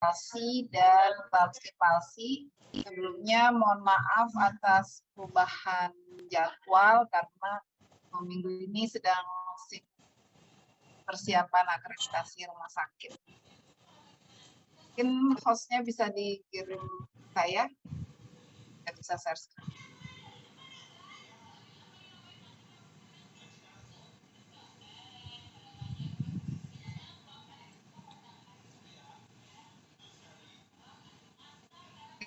palsi dan Klamski palsi. Sebelumnya mohon maaf atas perubahan jadwal karena minggu ini sedang persiapan akreditasi rumah sakit. Mungkin hostnya bisa dikirim saya bisa share screen.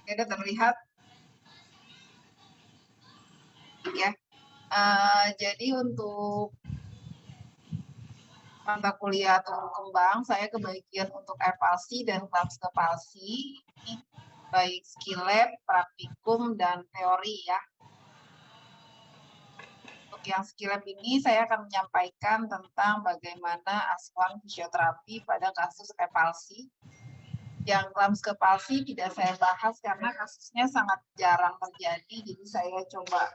Oke, terlihat ya. Jadi untuk mata kuliah tumbuh kembang, saya kebagian untuk palsi dan Klamski palsi, ini baik skill lab, praktikum, dan teori ya. Untuk yang skill lab ini saya akan menyampaikan tentang bagaimana asuhan fisioterapi pada kasus palsi. Yang Klamski palsi tidak saya bahas karena kasusnya sangat jarang terjadi, jadi saya coba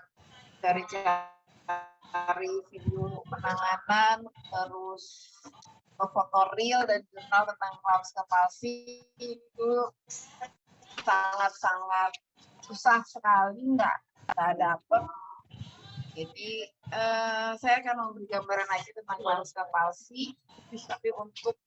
cari video penanganan, terus foto real dan jurnal tentang Klamski palsi itu sangat-sangat susah sekali, nggak dapat. Jadi saya akan memberi gambaran aja tentang Klamski palsi, tapi untuk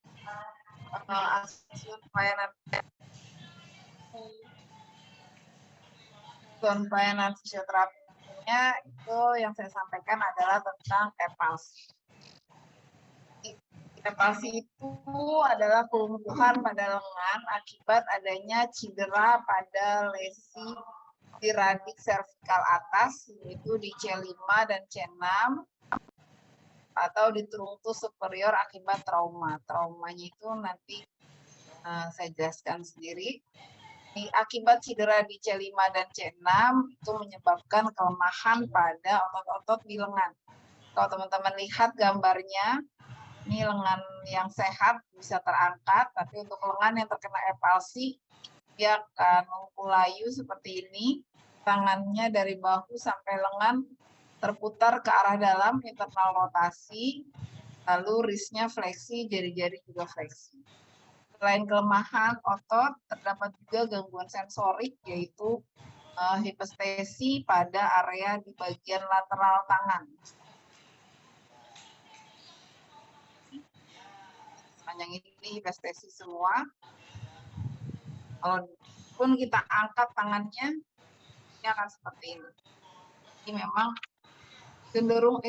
pelayanan fisioterapinya itu yang saya sampaikan adalah tentang palsi. Palsi itu adalah kelumpuhan pada lengan akibat adanya cedera pada lesi di radik servikal atas, yaitu di C5 dan C6, atau di trunkus superior akibat trauma. Traumanya itu nanti saya jelaskan sendiri. Akibat cedera di C5 dan C6 itu menyebabkan kelemahan pada otot-otot di lengan. Kalau teman-teman lihat gambarnya, ini lengan yang sehat bisa terangkat, tapi untuk lengan yang terkena palsi, dia akan mengulayu seperti ini. Tangannya dari bahu sampai lengan terputar ke arah dalam, internal rotasi, lalu wristnya fleksi, jari-jari juga fleksi. Selain kelemahan otot, terdapat juga gangguan sensorik, yaitu hipestesi pada area di bagian lateral tangan. Sepanjang ini hipestesi semua. Walaupun kita angkat tangannya, ini akan seperti ini. Ini memang cenderung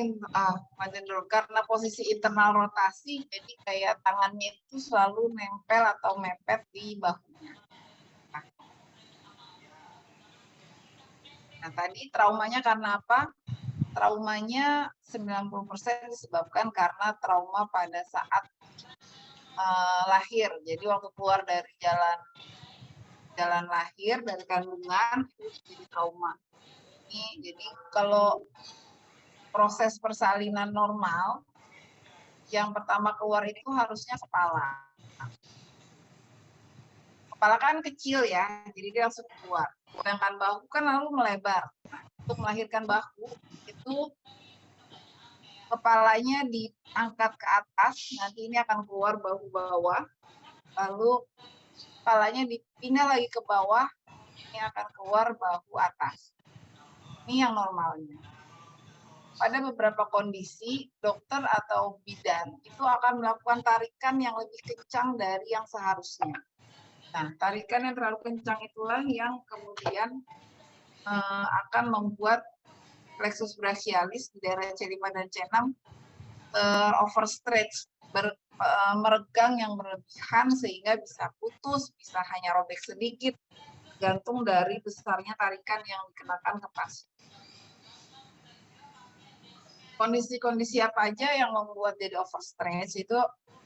karena posisi internal rotasi, jadi kayak tangannya itu selalu nempel atau mepet di bahunya. Nah, tadi traumanya karena apa? Traumanya 90% disebabkan karena trauma pada saat lahir. Jadi waktu keluar dari jalan lahir, dari kandungan, itu jadi trauma. Jadi kalau proses persalinan normal, yang pertama keluar itu harusnya kepala. Kepala kan kecil ya, jadi dia langsung keluar. Sedangkan bahu kan lalu melebar. Untuk melahirkan bahu, itu kepalanya diangkat ke atas, nanti ini akan keluar bahu bawah. Lalu kepalanya dipindah lagi ke bawah, ini akan keluar bahu atas. Ini yang normalnya. Pada beberapa kondisi, dokter atau bidan itu akan melakukan tarikan yang lebih kencang dari yang seharusnya. Nah, tarikan yang terlalu kencang itulah yang kemudian akan membuat plexus brachialis di daerah C5 dan C6 overstretch, meregang yang berlebihan sehingga bisa putus, bisa hanya robek sedikit, tergantung dari besarnya tarikan yang dikenakan ke pasien. Kondisi-kondisi apa aja yang membuat jadi overstretch itu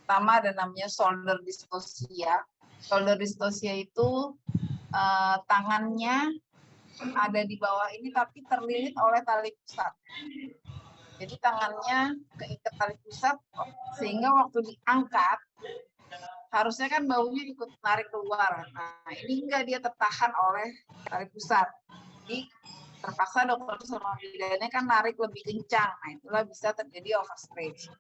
pertama ada namanya shoulder dystocia. Shoulder dystocia itu tangannya ada di bawah ini tapi terlilit oleh tali pusat. Jadi tangannya keikat tali pusat sehingga waktu diangkat harusnya kan bahunya ikut tarik keluar. Nah, ini enggak, dia tertahan oleh tali pusat. Jadi terpaksa dokter sama bidannya kan narik lebih kencang. Nah, itulah bisa terjadi overstretch.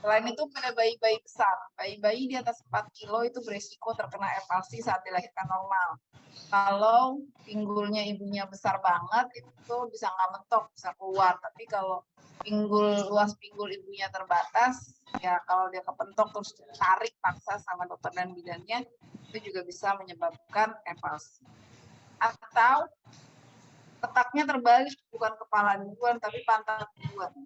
Selain itu pada bayi-bayi besar, bayi-bayi di atas 4 kilo itu beresiko terkena FLC saat dilahirkan normal. Kalau pinggulnya ibunya besar banget, itu bisa nggak mentok, bisa keluar. Tapi kalau luas pinggul ibunya terbatas, ya kalau dia kepentok terus tarik paksa sama dokter dan bidannya, itu juga bisa menyebabkan FLC. Atau letaknya terbalik, bukan kepala duluan, tapi pantat duluan.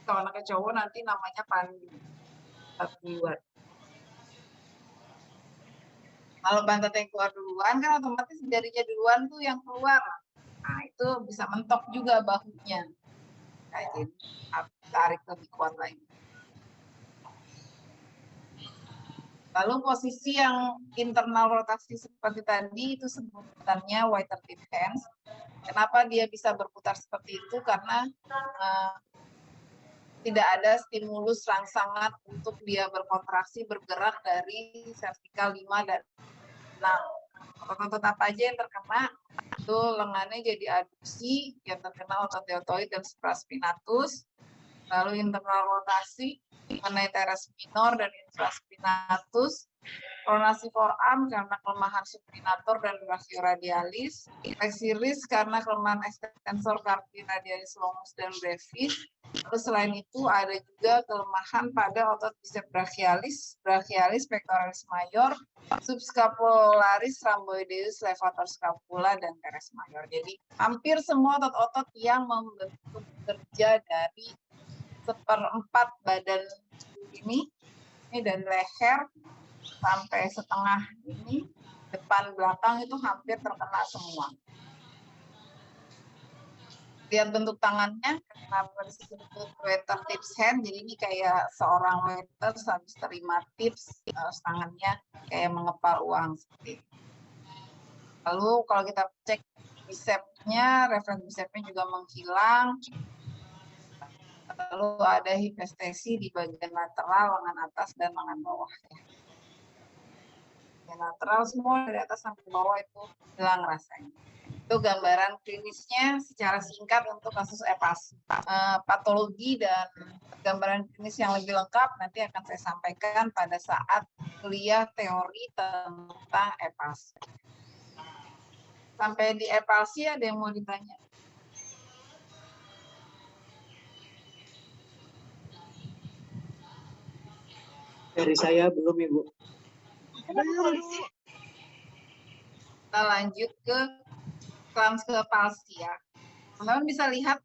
Kalau anaknya cowok nanti namanya pandu, pantat duluan. Kalau pantatnya keluar duluan kan otomatis jarinya duluan tuh yang keluar. Nah itu bisa mentok juga bahunya. Kayak gitu, tarik lebih kuat lagi. Lalu posisi yang internal rotasi seperti tadi itu sebutannya white tip hands. Kenapa dia bisa berputar seperti itu? Karena tidak ada stimulus rangsangan untuk dia berkontraksi bergerak dari vertikal 5 dan 6. Otot-otot apa aja yang terkena? Itu lengannya jadi aduksi, yang terkena otot deltoid dan supraspinatus. Lalu internal rotasi mengenai teres minor dan infraspinatus, pronasi forearm karena kelemahan supinator dan brachioradialis, flexiris karena kelemahan extensor carpi radialis longus dan brevis. Lalu selain itu ada juga kelemahan pada otot bicep brachialis pectoralis major, subscapularis rhomboideus levator scapula dan teres major. Jadi hampir semua otot-otot yang membentuk kerja dari 1/4 badan ini dan leher sampai setengah ini, depan belakang itu hampir terkena semua. Lihat bentuk tangannya, kenapa disebut waiter tips hand, jadi ini kayak seorang waiter habis terima tips, tangannya kayak mengepal uang seperti itu. Lalu kalau kita cek bisepsnya, referensi bisepsnya juga menghilang. Lalu ada hipestesi di bagian lateral, lengan atas dan lengan bawah. Bagian lateral semua dari atas sampai bawah itu hilang rasanya. Itu gambaran klinisnya secara singkat untuk kasus FLC. Patologi dan gambaran klinis yang lebih lengkap nanti akan saya sampaikan pada saat kuliah teori tentang FLC. Sampai di FLC ada yang mau ditanya? Dari saya belum, Ibu. Kita lanjut ke Klebsiella ya. Teman-teman bisa lihat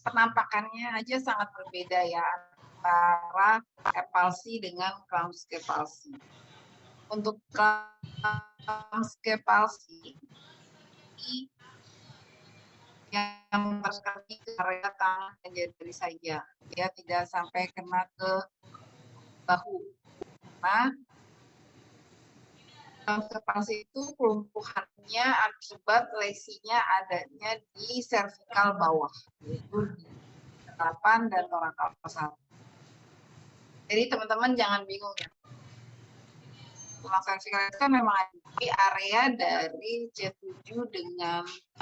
penampakannya aja sangat berbeda ya antara FLC dengan Klebsiella. Untuk Klebsiella yang terjadi ke area tangan dan jari saja, dia tidak sampai kena ke bahu. Nah, Klebsiella itu kelumpuhannya akibat lesinya adanya di servikal bawah, yaitu di 8 dan torakal 1. Jadi teman-teman jangan bingung ya. Tulang servikal itu kan memang di area dari C7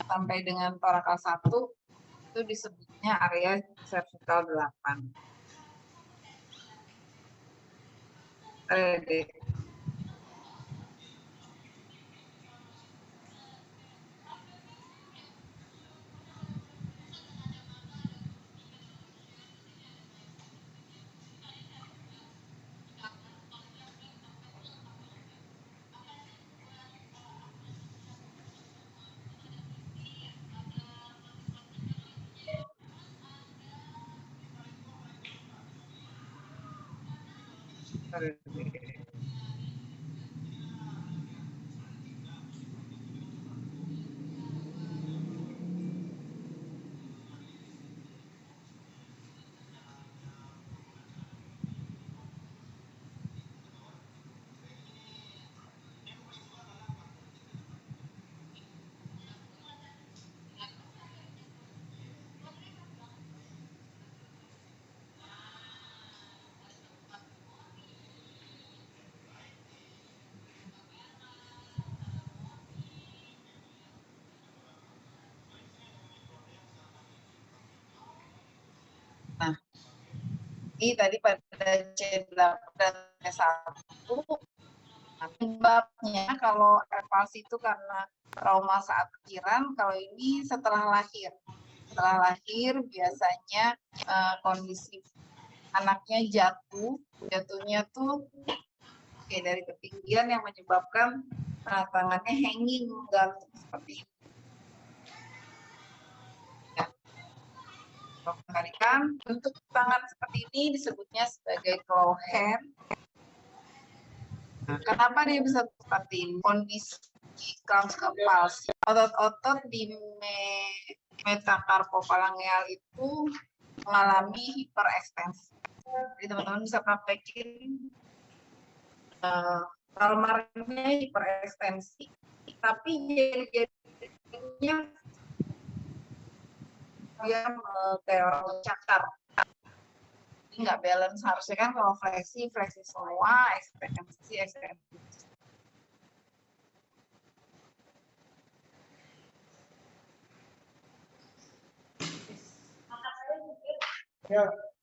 sampai dengan torakal 1 itu disebutnya area servikal 8. Ini tadi pada C8 dan C1, penyebabnya kalau palsi itu karena trauma saat kelahiran, kalau ini setelah lahir. Setelah lahir biasanya kondisi anaknya jatuhnya tuh dari ketinggian yang menyebabkan tangannya hanging, gantung seperti ini. Kembalikan, bentuk tangan seperti ini disebutnya sebagai claw hand. Nah, kenapa dia bisa seperti ini? Kondisi Creutzfeldt palsi, otot-otot di metakarpophalangeal itu mengalami hiperekstensi. Jadi teman-teman bisa praktekin palmarnya hiperekstensi, tapi jari-jarinya dia kayak cakar, nggak balance. Harusnya kan kalau fleksi semua, ekstensi.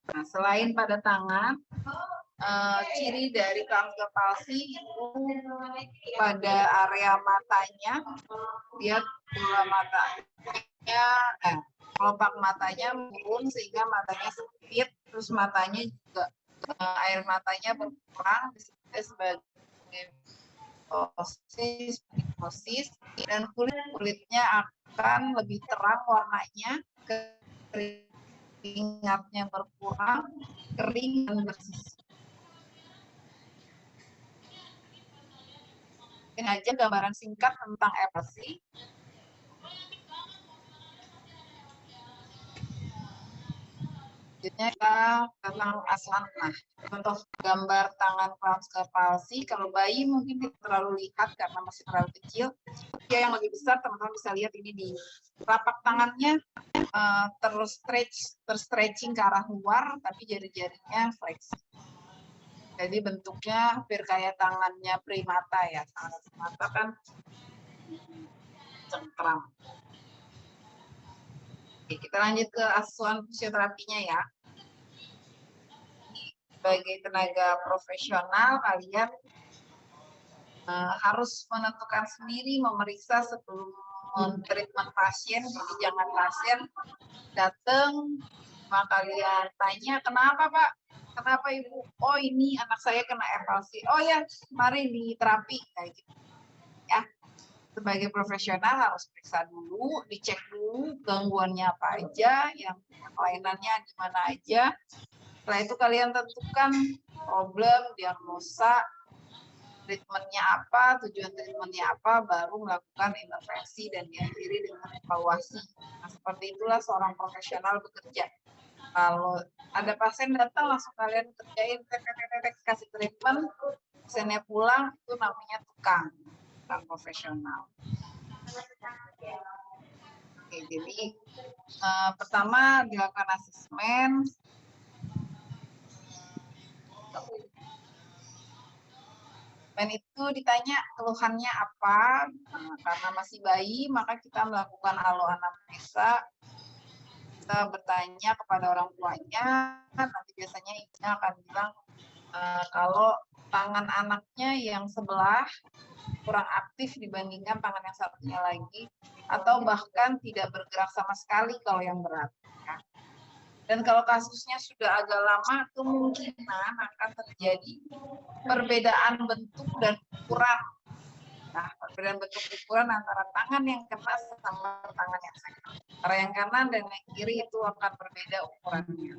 Nah, selain pada tangan, ciri dari Creutzfeldt palsi itu pada area matanya, dia bola matanya, kelopak matanya turun sehingga matanya sempit, terus matanya juga air matanya berkurang, disebut sebagai ptosis, dan kulitnya akan lebih terang warnanya, keringatnya berkurang, kering dan bersih. Ini aja gambaran singkat tentang palsi. Selanjutnya kita tentang asuhan. Nah, contoh gambar tangan Creutzfeldt palsi. Kalau bayi mungkin tidak terlalu lihat karena masih terlalu kecil. Ya, yang lebih besar teman-teman bisa lihat ini di telapak tangannya terstretching ke arah luar, tapi jari-jarinya fleksi. Jadi bentuknya hampir kayak tangannya primata ya. Tangan primata kan cengkram. Oke, kita lanjut ke asuhan fisioterapinya ya. Sebagai tenaga profesional, kalian harus menentukan sendiri, memeriksa sebelum treatment pasien. Jadi jangan pasien datang, maka kalian tanya, kenapa Pak? Kenapa Ibu? Oh ini anak saya kena palsi. Oh ya, mari di terapi kayak gitu. Ya, sebagai profesional harus periksa dulu, dicek dulu gangguannya apa aja, yang kelainannya gimana aja. Setelah itu kalian tentukan problem, diagnosa, treatmentnya apa, tujuan treatmentnya apa, baru melakukan intervensi dan diakhiri dengan evaluasi. Nah, seperti itulah seorang profesional bekerja. Kalau ada pasien datang, langsung kalian kerjain, kasih treatment, pasiennya pulang, itu namanya tukang profesional. Oke, jadi pertama dilakukan asesmen. Dan itu ditanya keluhannya apa. Nah, karena masih bayi, maka kita melakukan aloanamnesa. Kita bertanya kepada orang tuanya, nanti biasanya ibunya akan bilang kalau tangan anaknya yang sebelah kurang aktif dibandingkan tangan yang satunya lagi, atau bahkan tidak bergerak sama sekali kalau yang berat. Ya. Dan kalau kasusnya sudah agak lama, kemungkinan akan terjadi perbedaan bentuk dan ukuran. Nah, perbedaan bentuk ukuran antara tangan yang kena sama tangan yang sakit. Antara yang kanan dan yang kiri itu akan berbeda ukurannya.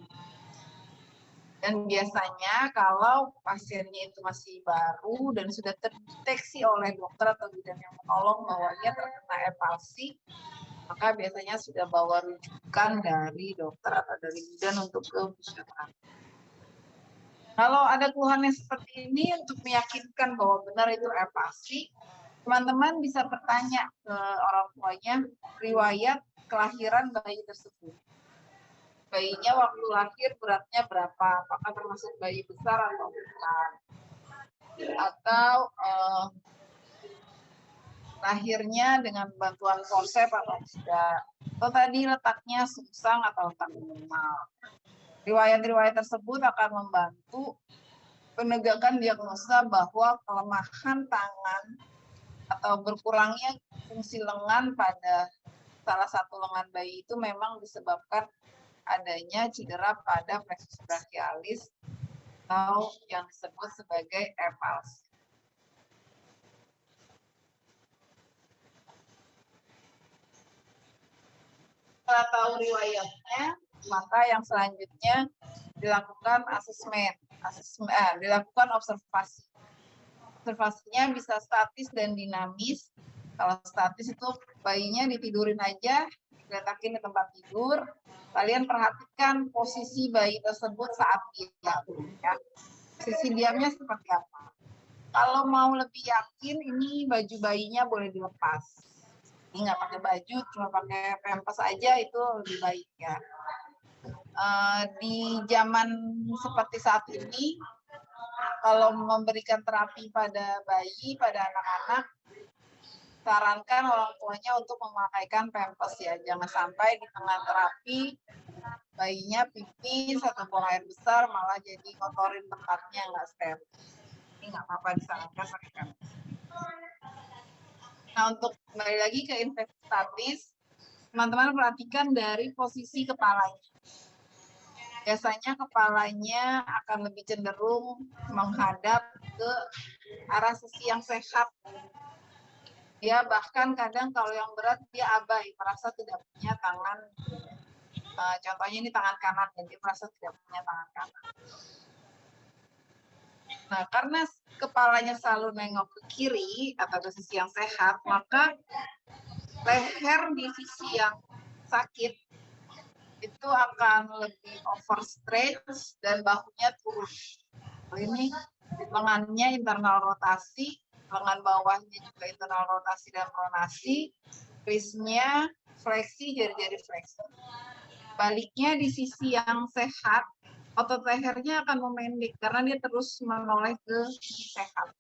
Dan biasanya kalau pasiennya itu masih baru dan sudah terdeteksi oleh dokter atau bidan yang menolong bahwa ia terkena palsi, maka biasanya sudah bawa rujukan dari dokter atau dari bidan untuk ke fisioterapi. Kalau ada keluhan yang seperti ini, untuk meyakinkan bahwa benar itu palsi, teman-teman bisa bertanya ke orang tuanya riwayat kelahiran bayi tersebut. Bayinya waktu lahir beratnya berapa? Apakah termasuk bayi besar atau bukan? Atau lahirnya dengan bantuan forsep atau tidak? Atau tadi letaknya sungsang atau letak normal? Riwayat-riwayat tersebut akan membantu penegakan diagnosa bahwa kelemahan tangan atau berkurangnya fungsi lengan pada salah satu lengan bayi itu memang disebabkan adanya cedera pada plexus brachialis atau yang disebut sebagai EPALS. Setelah tahu riwayatnya, maka yang selanjutnya dilakukan dilakukan observasi. Observasinya bisa statis dan dinamis. Kalau statis itu bayinya ditidurin aja, diletakin di tempat tidur. Kalian perhatikan posisi bayi tersebut saat diam. Ya. Posisi diamnya seperti apa? Kalau mau lebih yakin, ini baju bayinya boleh dilepas. Ini nggak pakai baju, cuma pakai pampers aja itu lebih baik ya. Di zaman seperti saat ini, kalau memberikan terapi pada bayi, pada anak-anak, sarankan orang tuanya untuk memakaikan pampers ya. Jangan sampai di tengah terapi bayinya pipis atau buang air besar malah jadi ngotorin tempatnya nggak steril. Ini nggak apa-apa, disarankan pakai pampers. Nah, untuk kembali lagi ke infeksi statis, teman-teman perhatikan dari posisi kepalanya. Biasanya kepalanya akan lebih cenderung menghadap ke arah sisi yang sehat. Dia bahkan kadang kalau yang berat dia abai, merasa tidak punya tangan. Contohnya ini tangan kanan, dan dia merasa tidak punya tangan kanan. Nah, karena kepalanya selalu nengok ke kiri atau ke sisi yang sehat, maka leher di sisi yang sakit itu akan lebih overstretch dan bahunya turun. Ini lengannya internal rotasi, lengan bawahnya juga internal rotasi dan pronasi, wristnya fleksi, jari-jari fleksi. Baliknya di sisi yang sehat, otot lehernya akan memendek karena dia terus menoleh ke sisi sehat.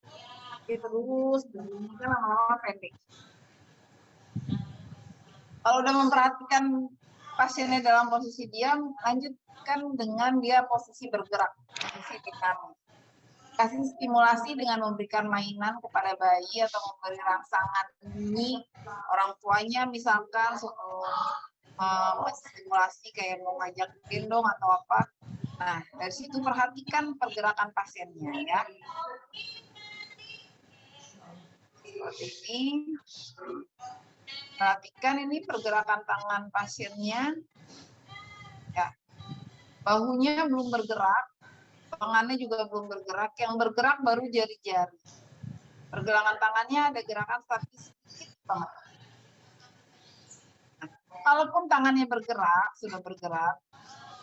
Dia terus kan lama-lama pendek. Kalau udah memperhatikan pasiennya dalam posisi diam, lanjutkan dengan dia posisi bergerak, posisi dinamis. Kasih stimulasi dengan memberikan mainan kepada bayi atau memberi rangsangan bunyi orang tuanya, misalkan stimulasi kayak mau ngajak gendong atau apa. Nah, dari situ perhatikan pergerakan pasiennya ya. Seperti ini. Perhatikan ini pergerakan tangan pasiennya. Ya. Bahunya belum bergerak, tangannya juga belum bergerak. Yang bergerak baru jari-jari. Pergerakan tangannya ada gerakan statis sedikit banget. Nah, kalaupun tangannya bergerak, sudah bergerak,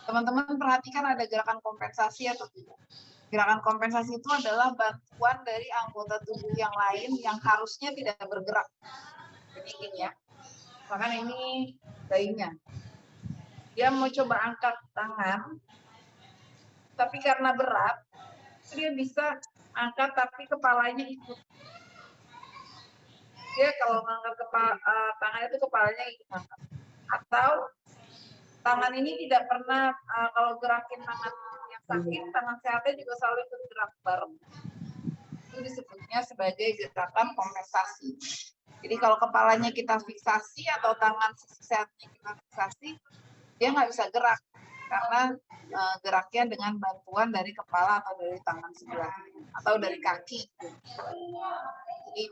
teman-teman perhatikan ada gerakan kompensasi atau tidak. Gerakan kompensasi itu adalah bantuan dari anggota tubuh yang lain yang harusnya tidak bergerak. Jadi gini ya. Bahkan ini bayinya. Dia mau coba angkat tangan, tapi karena berat, dia bisa angkat tapi kepalanya ikut. Dia kalau ngangkat tangan itu kepalanya ikut angkat. Atau tangan ini tidak pernah, kalau gerakin tangan yang sakit, tangan sehatnya juga selalu ikut gerak bareng. Itu disebutnya sebagai gerakan kompensasi. Jadi kalau kepalanya kita fiksasi atau tangan sisi sehatnya kita fiksasi, dia nggak bisa gerak karena geraknya dengan bantuan dari kepala atau dari tangan sebelah atau dari kaki. Jadi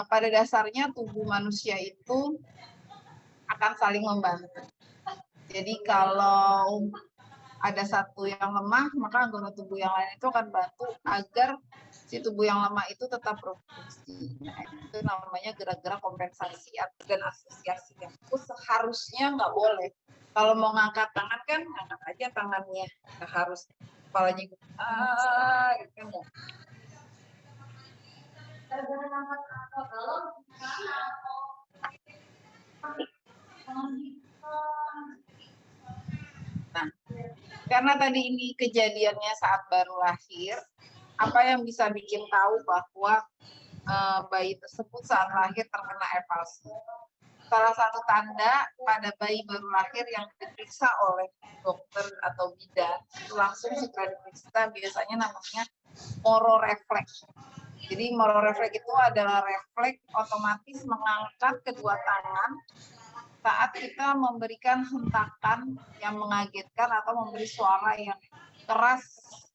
pada dasarnya tubuh manusia itu akan saling membantu. Jadi kalau ada satu yang lemah, maka anggota tubuh yang lain itu akan bantu agar si tubuh yang lemah itu tetap berfungsi. Nah, itu namanya gerak-gerak kompensasi dan asosiasi. Itu seharusnya nggak boleh. Kalau mau ngangkat tangan kan, ngangkat aja tangannya. Nggak harus kepalanya gitu kan. Nah, karena tadi ini kejadiannya saat baru lahir, apa yang bisa bikin tahu bahwa bayi tersebut saat lahir terkena EPALS? salah satu tanda pada bayi baru lahir yang diperiksa oleh dokter atau bidan, langsung segera diperiksa, biasanya namanya mororefleks. Jadi mororefleks itu adalah refleks otomatis mengangkat kedua tangan saat kita memberikan hentakan yang mengagetkan atau memberi suara yang keras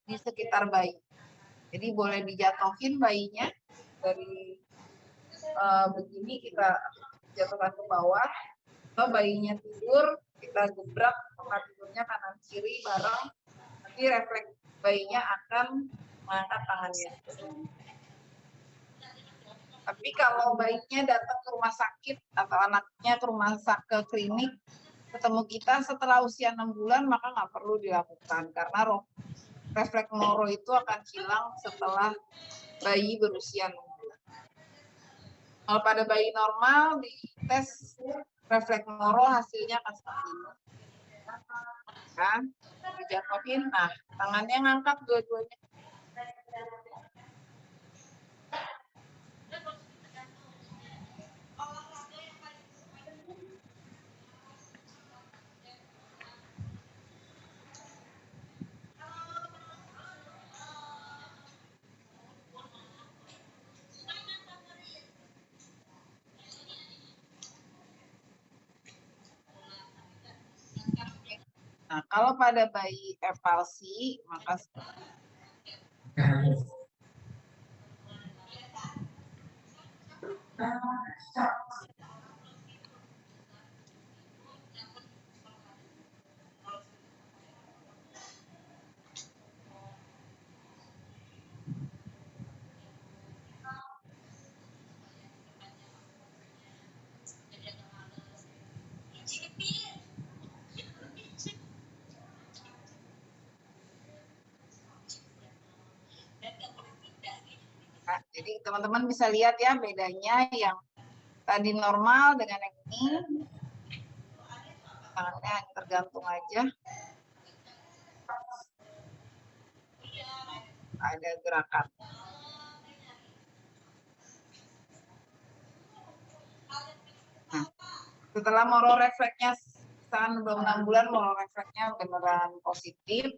di sekitar bayi. Jadi boleh dijatuhin bayinya dari begini, kita jatuhkan ke bawah, atau bayinya tidur, kita gebrak tempat tidurnya kanan kiri bareng, nanti refleks bayinya akan mengangkat tangannya. Tapi kalau bayinya datang ke rumah sakit atau anaknya ke klinik, ketemu kita setelah usia 6 bulan, maka nggak perlu dilakukan, karena refleks moro itu akan hilang setelah bayi berusia 6 bulan. Kalau pada bayi normal, di tes refleks moro hasilnya akan seperti ini. Kan? Dijatuhin, nah tangannya ngangkat dua-duanya. Nah, kalau pada bayi epalsi, maka jadi teman-teman bisa lihat ya bedanya yang tadi normal dengan yang ini. Tangannya tergantung aja. Ada gerakan. Nah, setelah moro refleksnya belum 6 bulan, moro refleksnya beneran positif,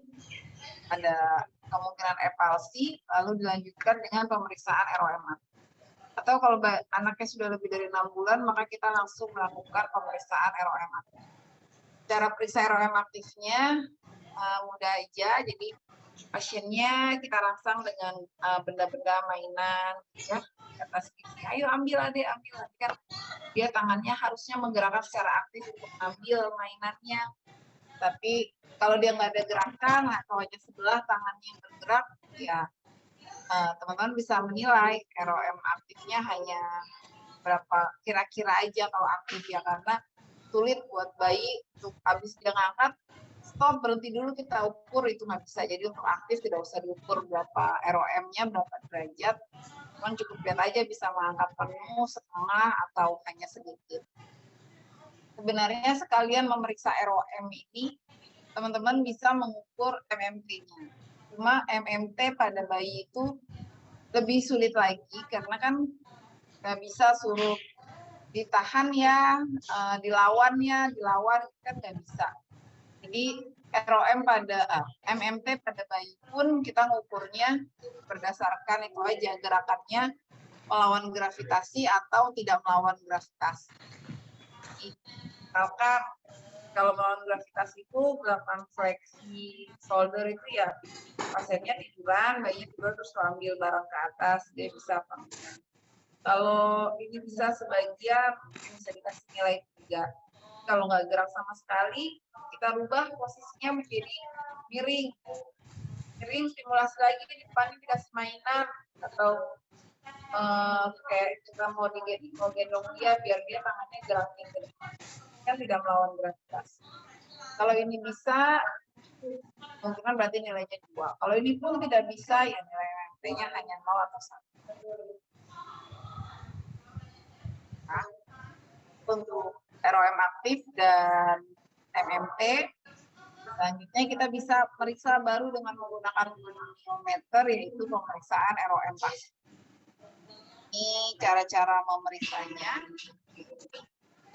ada kemungkinan epalsi, lalu dilanjutkan dengan pemeriksaan ROM. Atau kalau anaknya sudah lebih dari 6 bulan, maka kita langsung melakukan pemeriksaan ROM aktif. Cara periksa ROM aktifnya mudah aja, jadi pasiennya kita rangsang dengan benda-benda mainan, ya, di atas gigi. Ayo ambil adek, ambil. Kan dia tangannya harusnya menggerakkan secara aktif untuk ambil mainannya. Tapi kalau dia nggak ada gerakan, atau hanya sebelah tangannya yang bergerak, ya teman-teman bisa menilai ROM aktifnya hanya berapa kira-kira aja kalau aktif ya, karena sulit buat bayi untuk habis dia ngangkat stop berhenti dulu kita ukur, itu nggak bisa. Jadi untuk aktif tidak usah diukur berapa ROM-nya, berapa derajat, cuman cukup lihat aja bisa mengangkat penuh, setengah, atau hanya sedikit. Sebenarnya sekalian memeriksa ROM ini, teman-teman bisa mengukur MMT-nya. Cuma MMT pada bayi itu lebih sulit lagi, karena kan nggak bisa suruh ditahan ya, dilawan kan nggak bisa. Jadi ROM pada MMT pada bayi pun kita ngukurnya berdasarkan itu aja, gerakannya melawan gravitasi atau tidak melawan gravitasi. Misalkan kalau melawan gravitasi itu gerakan fleksi shoulder itu ya pasiennya tiduran, bayinya tidur terus ambil barang ke atas, dia bisa apa? Kalau ini bisa sebagian, bisa dikasih nilai 3. Kalau nggak gerak sama sekali, kita rubah posisinya menjadi miring. Miring, stimulasi lagi di depannya dikasih mainan, atau kayak kita mau gendong dia biar dia tangannya gerakin ke depan. Kan tidak melawan gravitasi. Kalau ini bisa, mungkin berarti nilainya 2. Kalau ini pun tidak bisa, ya nilai MMT-nya hanya 0 atau 1. Nah, untuk ROM aktif dan MMT, selanjutnya kita bisa periksa baru dengan menggunakan goniometer, yaitu pemeriksaan ROM pasif. Ini cara-cara memeriksanya.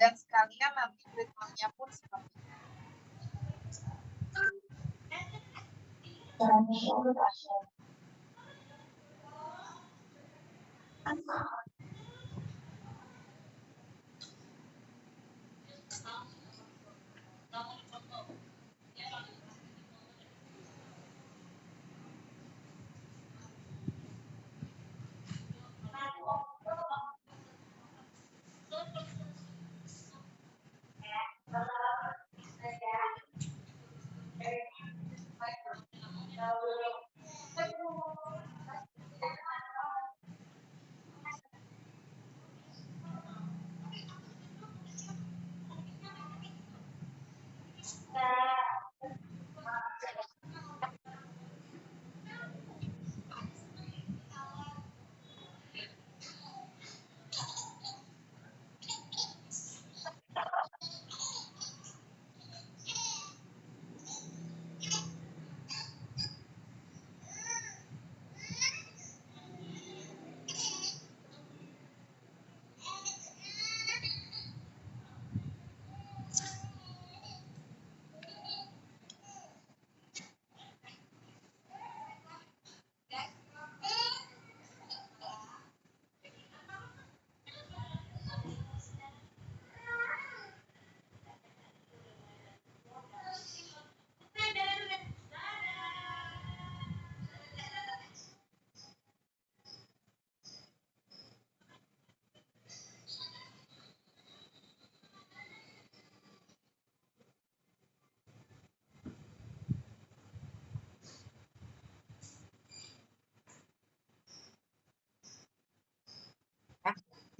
Dan sekalian nanti treatmentnya pun seperti itu.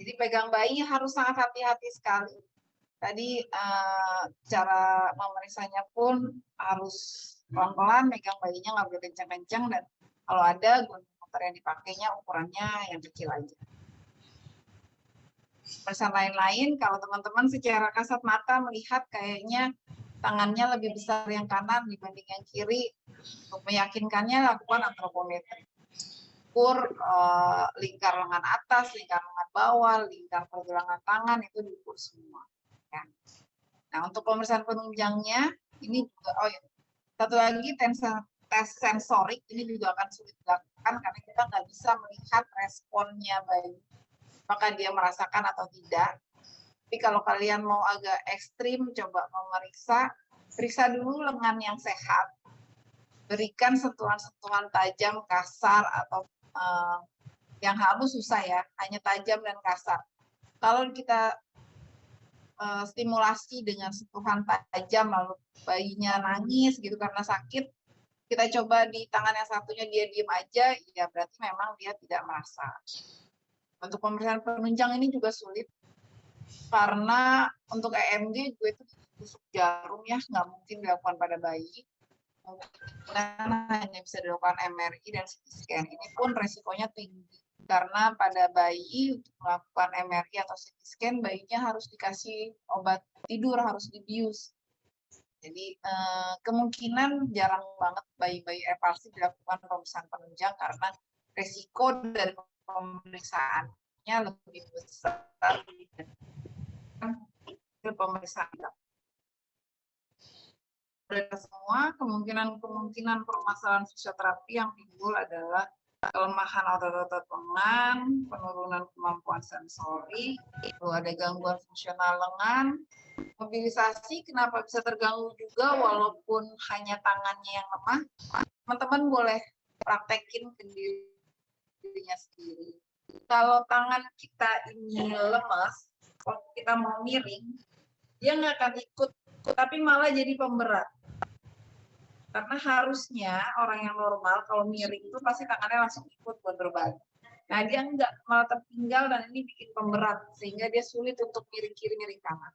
Jadi pegang bayi harus sangat hati-hati sekali. Tadi cara memeriksanya pun harus pelan-pelan, megang bayinya nggak boleh kencang-kencang, dan kalau ada goniometer yang dipakainya ukurannya yang kecil aja. Pemeriksaan lain-lain, kalau teman-teman secara kasat mata melihat kayaknya tangannya lebih besar yang kanan dibanding yang kiri, untuk meyakinkannya lakukan antropometri. Ukur lingkar lengan atas, lingkar lengan bawah, lingkar pergelangan tangan itu diukur semua. Ya. Nah, untuk pemeriksaan penunjangnya ini juga, oh ya, satu lagi tes sensorik ini juga akan sulit dilakukan karena kita nggak bisa melihat responnya bayi, apakah dia merasakan atau tidak. Tapi kalau kalian mau agak ekstrim, coba memeriksa, periksa dulu lengan yang sehat, berikan sentuhan-sentuhan tajam, kasar, atau yang halus susah ya, hanya tajam dan kasar. Kalau kita stimulasi dengan sentuhan tajam, lalu bayinya nangis gitu karena sakit, kita coba di tangan yang satunya dia diem aja, ya berarti memang dia tidak merasa. Untuk pemeriksaan penunjang ini juga sulit, karena untuk EMG juga itu ditusuk jarum ya, nggak mungkin dilakukan pada bayi. Mungkin hanya bisa dilakukan MRI dan CT scan. Ini pun resikonya tinggi karena pada bayi untuk melakukan MRI atau CT scan bayinya harus dikasih obat tidur, harus dibius. Jadi kemungkinan jarang banget bayi-bayi eparsi dilakukan pemeriksaan penunjang karena resiko dari pemeriksaannya lebih besar dari pemeriksaan. Semua kemungkinan permasalahan fisioterapi yang timbul adalah kelemahan otot-otot lengan, penurunan kemampuan sensori, lalu ada gangguan fungsional lengan, mobilisasi kenapa bisa terganggu juga walaupun hanya tangannya yang lemah. Teman-teman boleh praktekin ke dirinya sendiri. Kalau tangan kita ini lemas, kalau kita mau miring, dia nggak akan ikut, tapi malah jadi pemberat. Karena harusnya orang yang normal kalau miring itu pasti tangannya langsung ikut buat berbagi. Nah dia enggak, malah tertinggal dan ini bikin pemberat sehingga dia sulit untuk miring kiri miring kanan.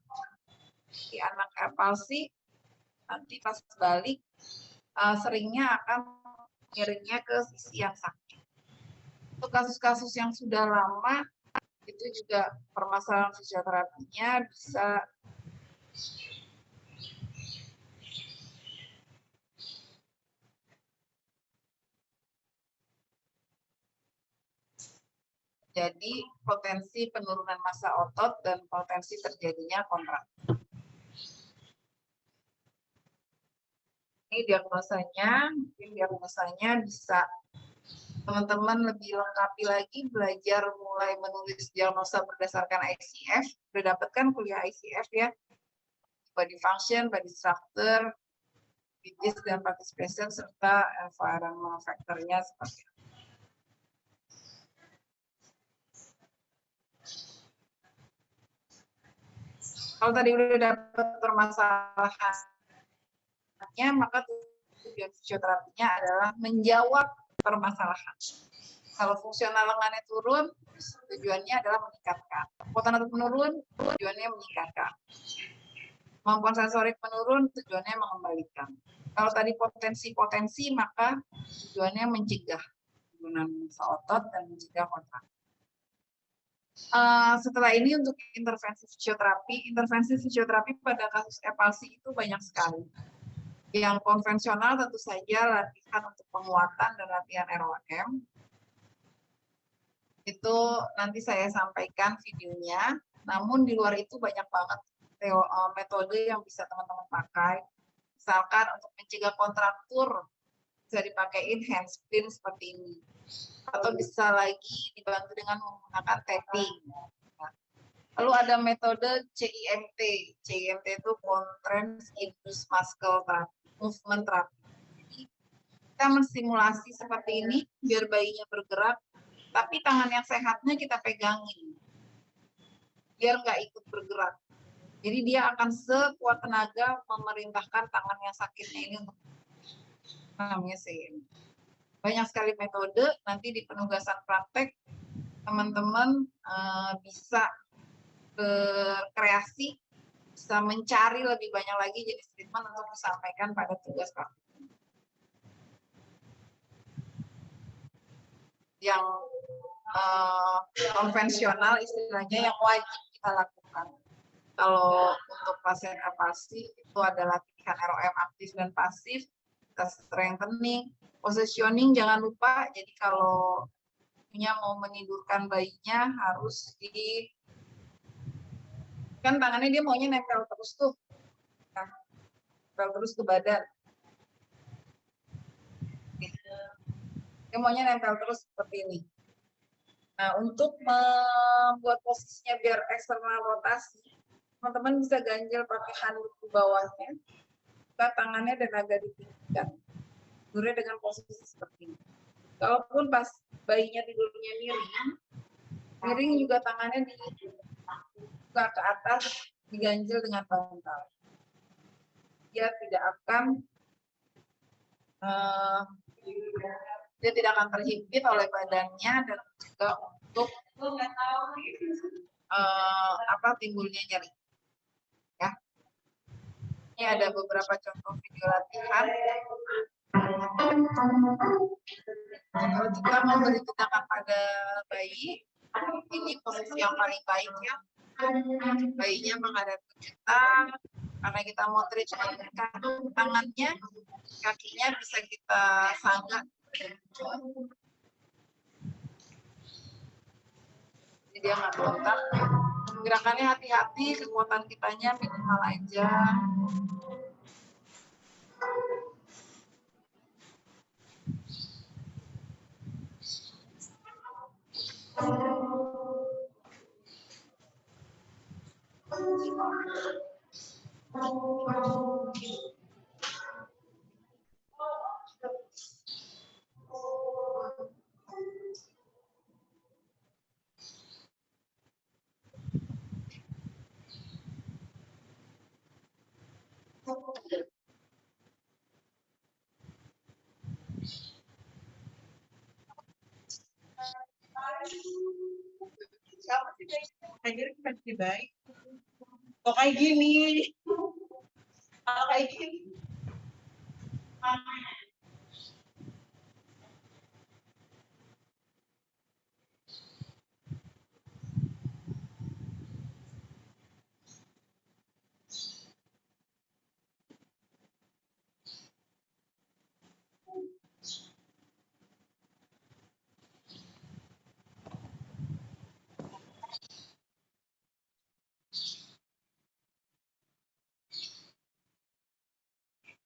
Di anak eparsi nanti pas balik seringnya akan miringnya ke sisi yang sakit. Untuk kasus-kasus yang sudah lama itu juga permasalahan fisioterapinya bisa Jadi potensi penurunan massa otot dan potensi terjadinya kontraksi. Ini diagnosanya, mungkin diagnosanya bisa teman-teman lebih lengkapi lagi belajar mulai menulis diagnosa berdasarkan ICF. Sudah dapatkan kuliah ICF ya, body function, body structure, fitness dan participation serta environmental factor-nya seperti itu. Kalau tadi udah dapat permasalahannya, maka tujuan fisioterapinya adalah menjawab permasalahan. Kalau fungsional lengannya turun, tujuannya adalah meningkatkan. Kekuatan otot menurun, tujuannya meningkatkan. Kemampuan sensorik menurun, tujuannya mengembalikan. Kalau tadi potensi-potensi, maka tujuannya mencegah penggunaan massa otot dan mencegah kontraksi. Setelah ini untuk intervensi fisioterapi pada kasus epalsi itu banyak sekali. Yang konvensional tentu saja latihan untuk penguatan dan latihan ROM. Itu nanti saya sampaikan videonya. Namun di luar itu banyak banget metode yang bisa teman-teman pakai. Misalkan untuk mencegah kontraktur bisa dipakein handspring seperti ini. Atau bisa lagi dibantu dengan menggunakan tapping. Lalu ada metode CIMT. CIMT itu Contrast Induced Muscle Movement Therapy. Jadi kita mensimulasi seperti ini biar bayinya bergerak, tapi tangan yang sehatnya kita pegangin. Biar nggak ikut bergerak. Jadi dia akan sekuat tenaga memerintahkan tangan yang sakitnya ini untuk namanya CIMT. Banyak sekali metode, nanti di penugasan praktek teman-teman bisa berkreasi, bisa mencari lebih banyak lagi jenis treatment untuk disampaikan pada tugas praktek. Yang konvensional istilahnya yang wajib kita lakukan. Kalau untuk pasien epalsi itu ada latihan ROM aktif dan pasif, kita strengthening, positioning jangan lupa. Jadi kalau punya mau menidurkan bayinya harus di kan tangannya dia maunya nempel terus tuh, nah, nempel terus ke badan. Dia maunya nempel terus seperti ini. Nah, untuk membuat posisinya biar eksternal rotasi, teman-teman bisa ganjel pakai handuk di bawahnya, buka tangannya dan agak ditinggikan. Tidurnya dengan posisi seperti ini. Kalaupun pas bayinya tidurnya miring juga tangannya dibuka ke atas, diganjel dengan bantal. Dia tidak akan terhimpit oleh badannya dan juga untuk timbulnya nyeri. Ya. Ini ada beberapa contoh video latihan. Kalau kita memberi tindakan pada bayi, ini posisi yang paling baik ya. Bayinya menghadap ke kita, karena kita mau treat tangannya, kakinya bisa kita sanggah. Jadi dia nggak kontak. Gerakannya hati-hati, kekuatan kitanya minimal aja. Siapa sih baik? Kok kayak gini? Kayak gini.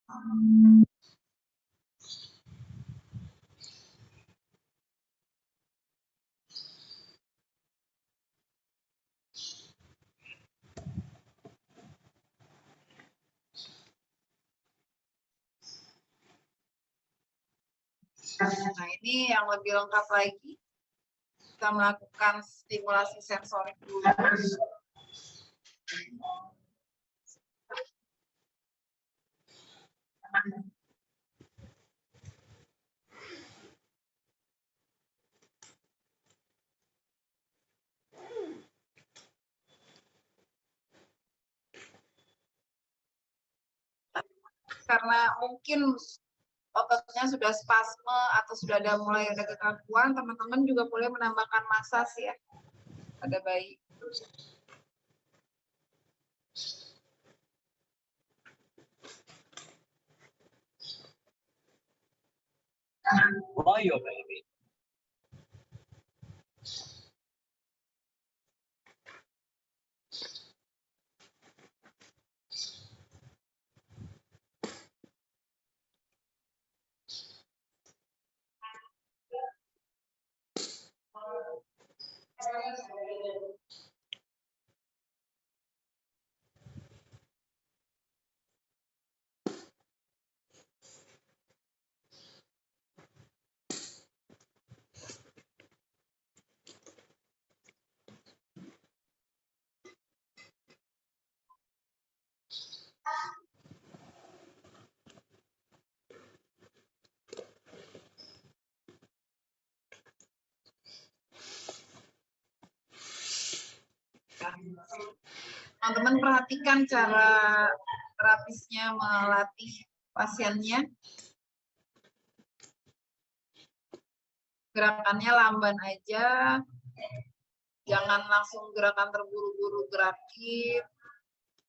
Nah, ini yang lebih lengkap lagi. Kita melakukan stimulasi sensorik dulu. Karena mungkin ototnya sudah spasme atau sudah mulai ada kekakuan, teman-teman juga boleh menambahkan masas ya pada bayi. Why your baby? Teman-teman perhatikan cara terapisnya melatih pasiennya. Gerakannya lamban aja, jangan langsung gerakan terburu-buru gerakin.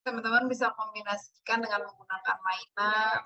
Teman-teman bisa kombinasikan dengan menggunakan mainan.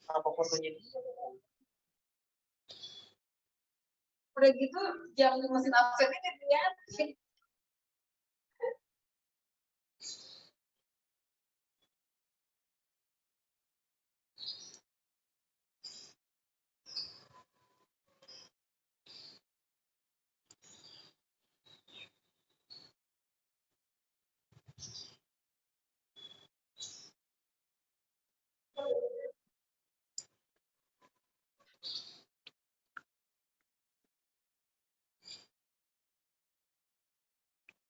Apa fotonya? Udah gitu jam mesin absennya dilihatin.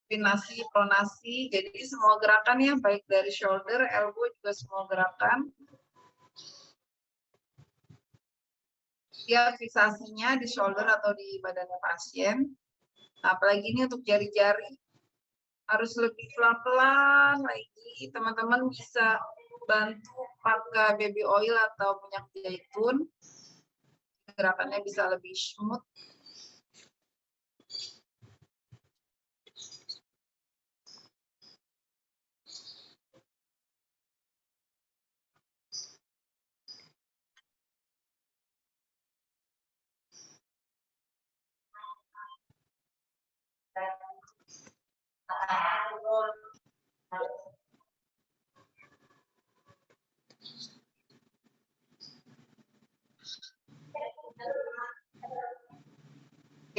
Kombinasi pronasi, jadi semua gerakan ya, baik dari shoulder, elbow juga semua gerakan. Dia fiksasinya di shoulder atau di badannya pasien. Nah, apalagi ini untuk jari-jari harus lebih pelan-pelan lagi. Teman-teman bisa bantu pakai baby oil atau minyak zaitun. Gerakannya bisa lebih smooth.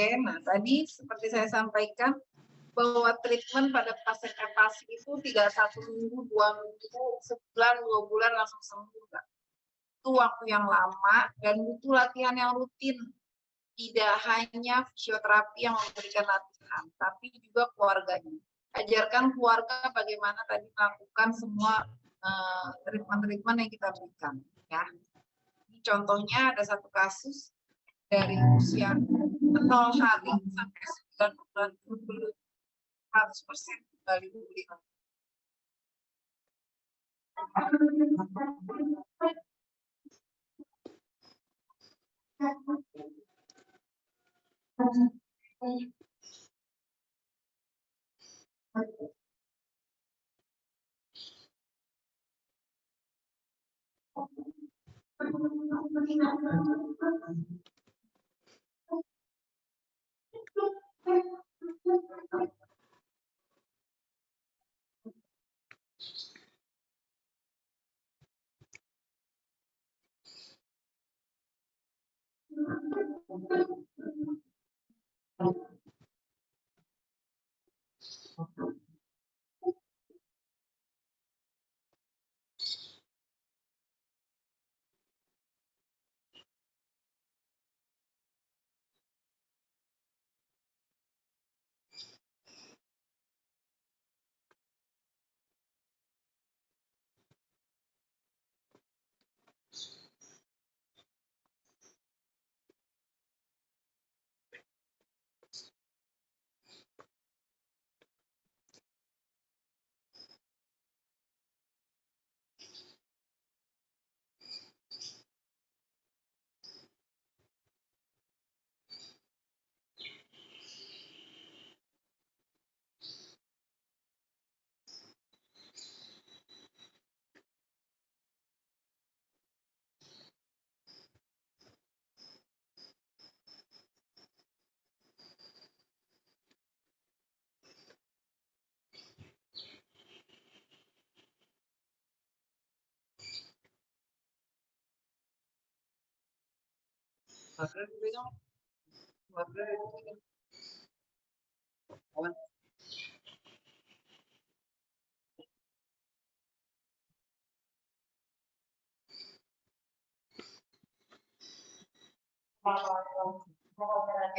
Oke, nah tadi seperti saya sampaikan bahwa treatment pada pasien hepasi itu tidak 1 minggu, 2 minggu, sebulan, 2 bulan langsung sembuh. Enggak. Itu waktu yang lama dan butuh latihan yang rutin. Tidak hanya fisioterapi yang memberikan latihan, tapi juga keluarganya. Ajarkan keluarga bagaimana tadi melakukan semua treatment-treatment yang kita berikan. Ya. Contohnya ada satu kasus dari usia 0 hari sampai 9 bulan belum 100% kembali pulih.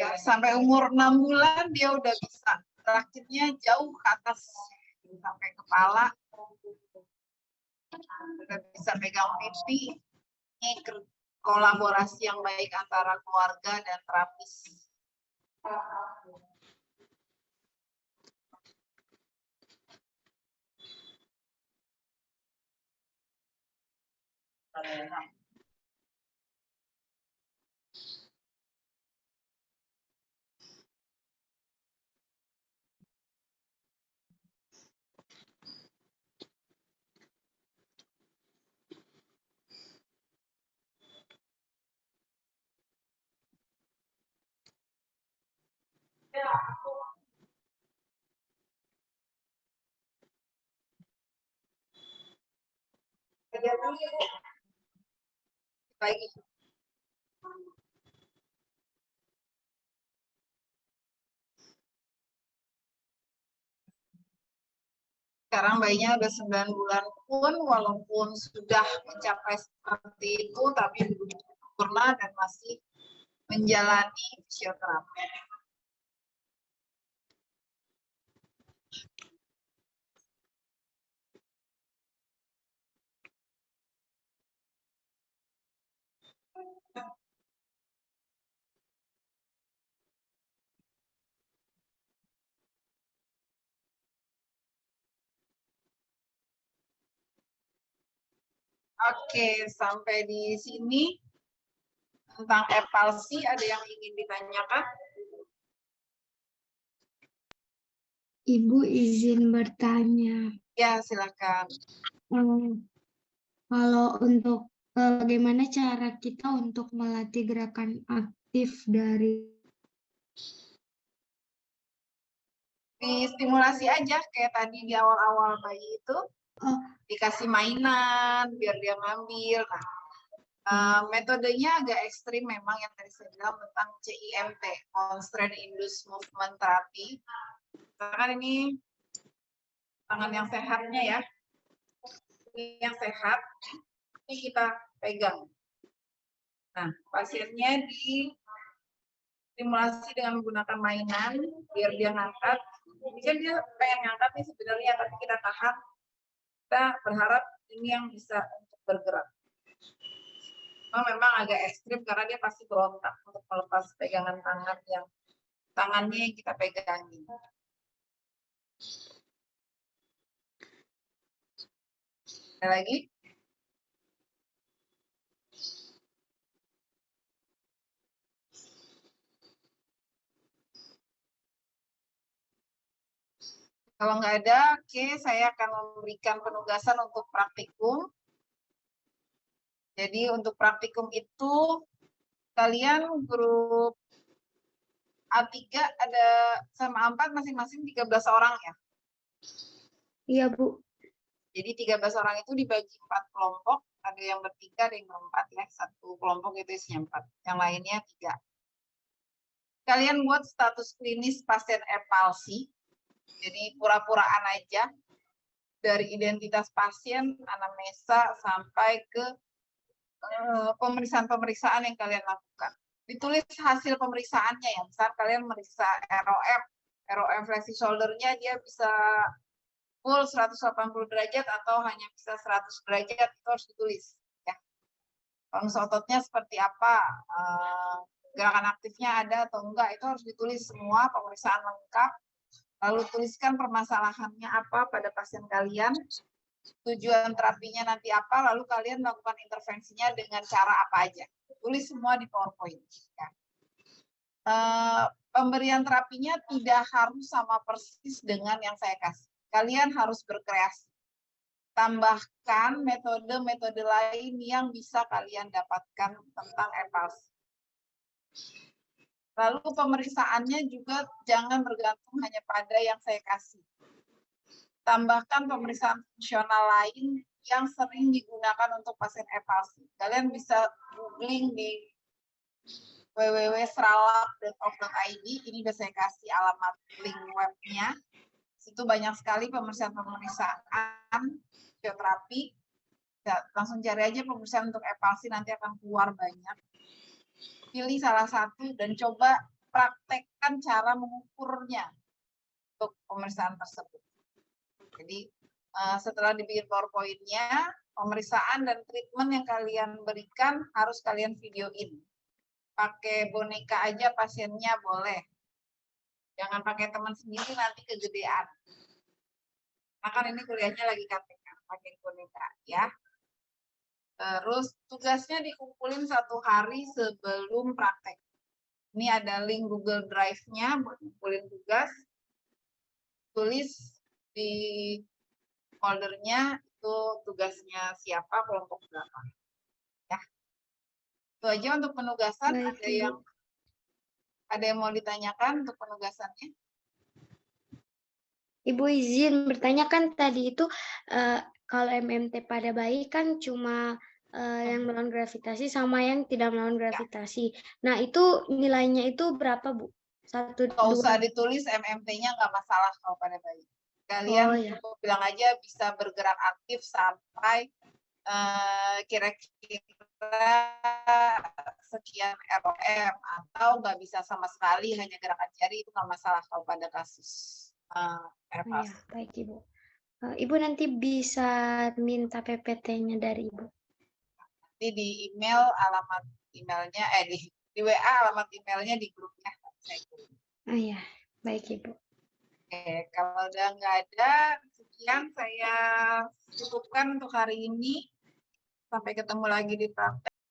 Ya, sampai umur 6 bulan dia udah bisa rakitnya jauh ke atas sampai kepala, udah bisa pegang pipi. Ini kolaborasi yang baik antara keluarga dan terapis. Baik. Sekarang bayinya udah 9 bulan pun, walaupun sudah mencapai seperti itu, tapi belum sempurna dan masih menjalani fisioterapi. Oke, sampai di sini tentang epalsi ada yang ingin ditanyakan? Ibu izin bertanya. Ya, silakan. Kalau untuk bagaimana cara kita untuk melatih gerakan aktif dari Distimulasi aja kayak tadi di awal-awal bayi itu, dikasih mainan biar dia ngambil. Nah, Metodenya agak ekstrim memang yang tadi saya bilang tentang CIMT, Constraint Induced Movement Therapy. Karena ini tangan yang sehatnya ya. Ini yang sehat, ini kita pegang. Nah, pasiennya stimulasi dengan menggunakan mainan, biar dia ngangkat. Bisa dia pengen ngangkat nih sebenarnya, tapi kita tahan. Kita berharap ini yang bisa untuk bergerak. Memang agak ekstrim karena dia pasti berontak untuk melepas pegangan tangannya yang kita pegangin. Ada lagi? Kalau nggak ada, oke, saya akan memberikan penugasan untuk praktikum. Jadi untuk praktikum itu, kalian grup A3 ada sama A4 masing-masing 13 orang ya? Iya, Bu. Jadi 13 orang itu dibagi 4 kelompok, ada yang bertiga, ada yang berempat ya. Satu kelompok itu isinya 4, yang lainnya 3. Kalian buat status klinis pasien epalsi, jadi pura-puraan aja, dari identitas pasien, anamnesa, sampai ke pemeriksaan-pemeriksaan yang kalian lakukan. Ditulis hasil pemeriksaannya ya, misal kalian meriksa ROM flexi shoulder-nya dia bisa full 180 derajat atau hanya bisa 100 derajat, itu harus ditulis. Ya. Tonus ototnya seperti apa, gerakan aktifnya ada atau enggak, itu harus ditulis semua, pemeriksaan lengkap. Lalu tuliskan permasalahannya apa pada pasien kalian, tujuan terapinya nanti apa, lalu kalian melakukan intervensinya dengan cara apa aja. Tulis semua di PowerPoint. Ya. Pemberian terapinya tidak harus sama persis dengan yang saya kasih. Kalian harus berkreasi. Tambahkan metode-metode lain yang bisa kalian dapatkan tentang epalsi. Lalu pemeriksaannya juga jangan bergantung hanya pada yang saya kasih. Tambahkan pemeriksaan fungsional lain yang sering digunakan untuk pasien epalsi. Kalian bisa googling di www.sralab.org.id, ini udah saya kasih alamat link webnya. Situ banyak sekali pemeriksaan fisioterapi. Langsung cari aja pemeriksaan untuk epalsi, nanti akan keluar banyak. Pilih salah satu dan coba praktekkan cara mengukurnya untuk pemeriksaan tersebut. Jadi setelah dibikin PowerPoint-nya, pemeriksaan dan treatment yang kalian berikan harus kalian videoin. Pakai boneka aja pasiennya boleh. Jangan pakai teman sendiri, nanti kegedean. Nah kan ini kuliahnya lagi KTK, pakai boneka ya. Terus tugasnya dikumpulin 1 hari sebelum praktek. Ini ada link Google Drive-nya buat kumpulin tugas. Tulis di foldernya itu tugasnya siapa, kelompok berapa. Ya. Itu aja untuk penugasan. Baik, Ada yang mau ditanyakan untuk penugasannya? Ibu izin bertanya, kan tadi itu kalau MMT pada bayi kan cuma yang melawan gravitasi sama yang tidak melawan gravitasi. Nah, itu nilainya itu berapa, Bu? 1, 2. Nggak usah ditulis MMT-nya, nggak masalah kalau pada bayi. Kalian cukup bilang aja bisa bergerak aktif sampai kira-kira sekian ROM, atau nggak bisa sama sekali hanya gerakan jari, itu nggak masalah kalau pada kasus ya, baik Ibu. Ibu nanti bisa minta PPT-nya dari Ibu. Nanti di email alamat emailnya, di WA alamat emailnya di grupnya. Oh ya, baik Ibu. Oke, kalau udah nggak ada, sekian saya cukupkan untuk hari ini. Sampai ketemu lagi di praktek.